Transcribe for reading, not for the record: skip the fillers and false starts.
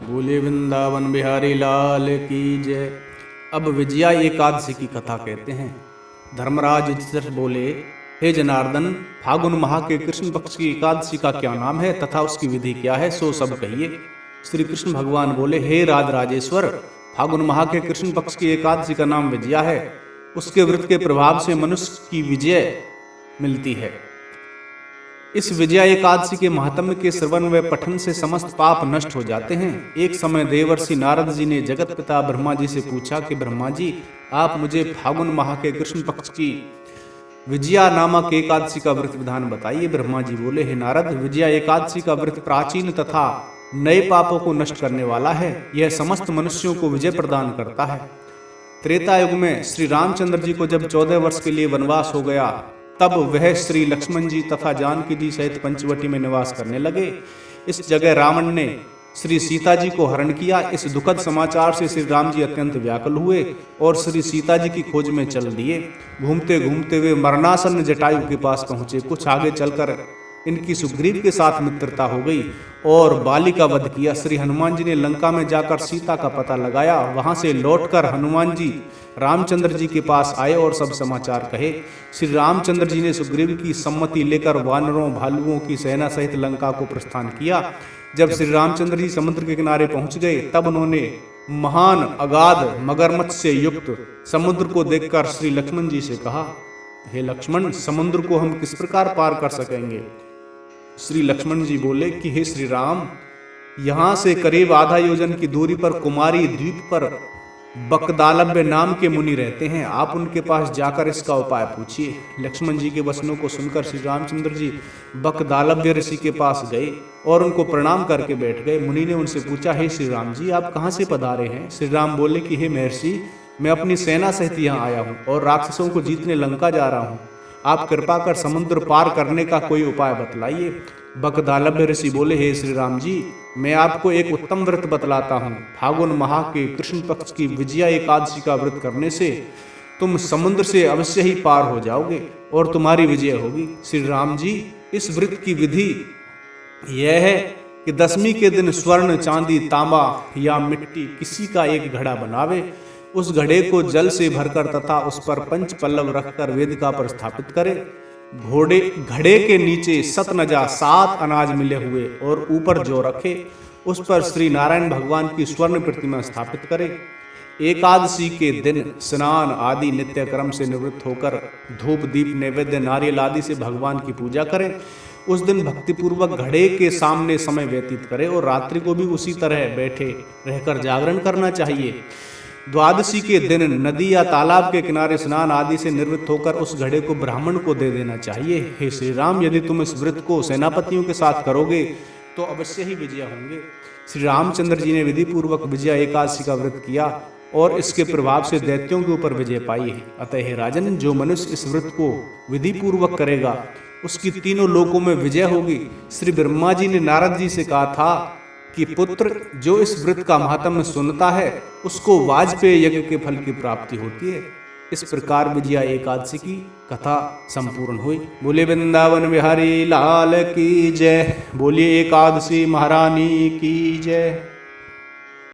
बोले वृंदावन बिहारी लाल की जय। अब विजया एकादशी की कथा कहते हैं। धर्मराज युधिष्ठिर बोले, हे जनार्दन, फागुन माह के कृष्ण पक्ष की एकादशी का क्या नाम है तथा उसकी विधि क्या है, सो सब कहिए। श्री कृष्ण भगवान बोले, हे राज राजेश्वर, फागुन माह के कृष्ण पक्ष की एकादशी का नाम विजया है। उसके व्रत के प्रभाव से मनुष्य की विजय मिलती है। इस विजया एकादशी के महात्म्य के श्रवण व पठन से समस्त पाप नष्ट हो जाते हैं। एक समय देवर्षि नारद जी ने जगत पिता ब्रह्मा जी से पूछा कि ब्रह्मा जी, आप मुझे फागुन माह के कृष्ण पक्ष की विजया नामक एकादशी का व्रत विधान बताइए। ब्रह्मा जी बोले, हे नारद, विजया एकादशी का व्रत प्राचीन तथा नए पापों को नष्ट करने वाला है। यह समस्त मनुष्यों को विजय प्रदान करता है। त्रेता युग में श्री रामचंद्र जी को जब 14 वर्ष के लिए वनवास हो गया, तब वह श्री लक्ष्मण जी तथा जानकी जी सहित पंचवटी में निवास करने लगे। इस जगह रावण ने श्री सीता जी को हरण किया। इस दुखद समाचार से श्री राम जी अत्यंत व्याकुल हुए और श्री सीता जी की खोज में चल दिए। घूमते घूमते वे मरणासन्न जटायु के पास पहुंचे। कुछ आगे चलकर इनकी सुग्रीव के साथ मित्रता हो गई और बाली का वध किया। श्री हनुमान जी ने लंका में जाकर सीता का पता लगाया। वहां से लौटकर हनुमान जी रामचंद्र जी के पास आए और सब समाचार कहे। श्री रामचंद्र जी ने सुग्रीव की सम्मति लेकर वानरों भालुओं की सेना सहित लंका को प्रस्थान किया। जब श्री रामचंद्र जी समुद्र के किनारे पहुंच गए, तब उन्होंने महान अगाध मगरमच्छ से युक्त समुद्र को देखकर श्री लक्ष्मण जी से कहा, हे लक्ष्मण, समुद्र को हम किस प्रकार पार कर सकेंगे। श्री लक्ष्मण जी बोले कि हे श्री राम, यहाँ से करीब आधा योजन की दूरी पर कुमारी द्वीप पर बकदालव्य नाम के मुनि रहते हैं। आप उनके पास जाकर इसका उपाय पूछिए। लक्ष्मण जी के वचनों को सुनकर श्री रामचंद्र जी बकदालव्य ऋषि के पास गए और उनको प्रणाम करके बैठ गए। मुनि ने उनसे पूछा, हे श्री राम जी, आप कहाँ से पधारे हैं। श्री राम बोले कि हे महर्षि, मैं अपनी सेना सहित यहाँ आया हूँ और राक्षसों को जीतने लंका जा रहा हूँ। आप कृपा कर समुद्र पार करने का कोई उपाय बतलाइए। बकदालव्य ऋषि बोले, हे श्री राम जी, मैं आपको एक उत्तम व्रत बतलाता हूँ। फागुन माह के कृष्ण पक्ष की विजया एकादशी का व्रत करने से तुम समुद्र से अवश्य ही पार हो जाओगे और तुम्हारी विजय होगी। श्री राम जी, इस व्रत की विधि यह है कि दशमी के दिन स्वर्ण, चांदी, तांबा या मिट्टी किसी का एक घड़ा बनावे। उस घड़े को जल से भरकर तथा उस पर पंच पल्लव रखकर वेदिका पर स्थापित करे। घड़े के नीचे सतनजा 7 अनाज मिले हुए और ऊपर जौ रखे। उस पर श्री नारायण भगवान की स्वर्ण प्रतिमा स्थापित करे। एकादशी के दिन स्नान आदि नित्य क्रम से निवृत्त होकर धूप दीप नैवेद्य नारियल आदि से भगवान की पूजा करें। उस दिन भक्तिपूर्वक घड़े के सामने समय व्यतीत करें और रात्रि को भी उसी तरह बैठे रहकर जागरण करना चाहिए। द्वादशी के दिन नदी या तालाब के किनारे स्नान आदि से निवृत्त होकर उस घड़े को ब्राह्मण को दे देना चाहिए। हे श्री राम, यदि तुम इस व्रत को सेनापतियों के साथ करोगे तो अवश्य ही विजय होंगे। श्री रामचंद्र जी ने विधि पूर्वक विजया एकादशी का व्रत किया और इसके प्रभाव से दैत्यों के ऊपर विजय पाई है। अतः हे राजन, जो मनुष्य इस व्रत को विधि पूर्वक करेगा उसकी तीनों लोकों में विजय होगी। श्री ब्रह्मा जी ने नारद जी से कहा था कि पुत्र, जो इस व्रत का महात्म्य सुनता है उसको वाजपेय यज्ञ के फल की प्राप्ति होती है। इस प्रकार विजया एकादशी की कथा संपूर्ण हुई। बोले वृंदावन बिहारी लाल की जय। बोलिए एकादशी महारानी की जय।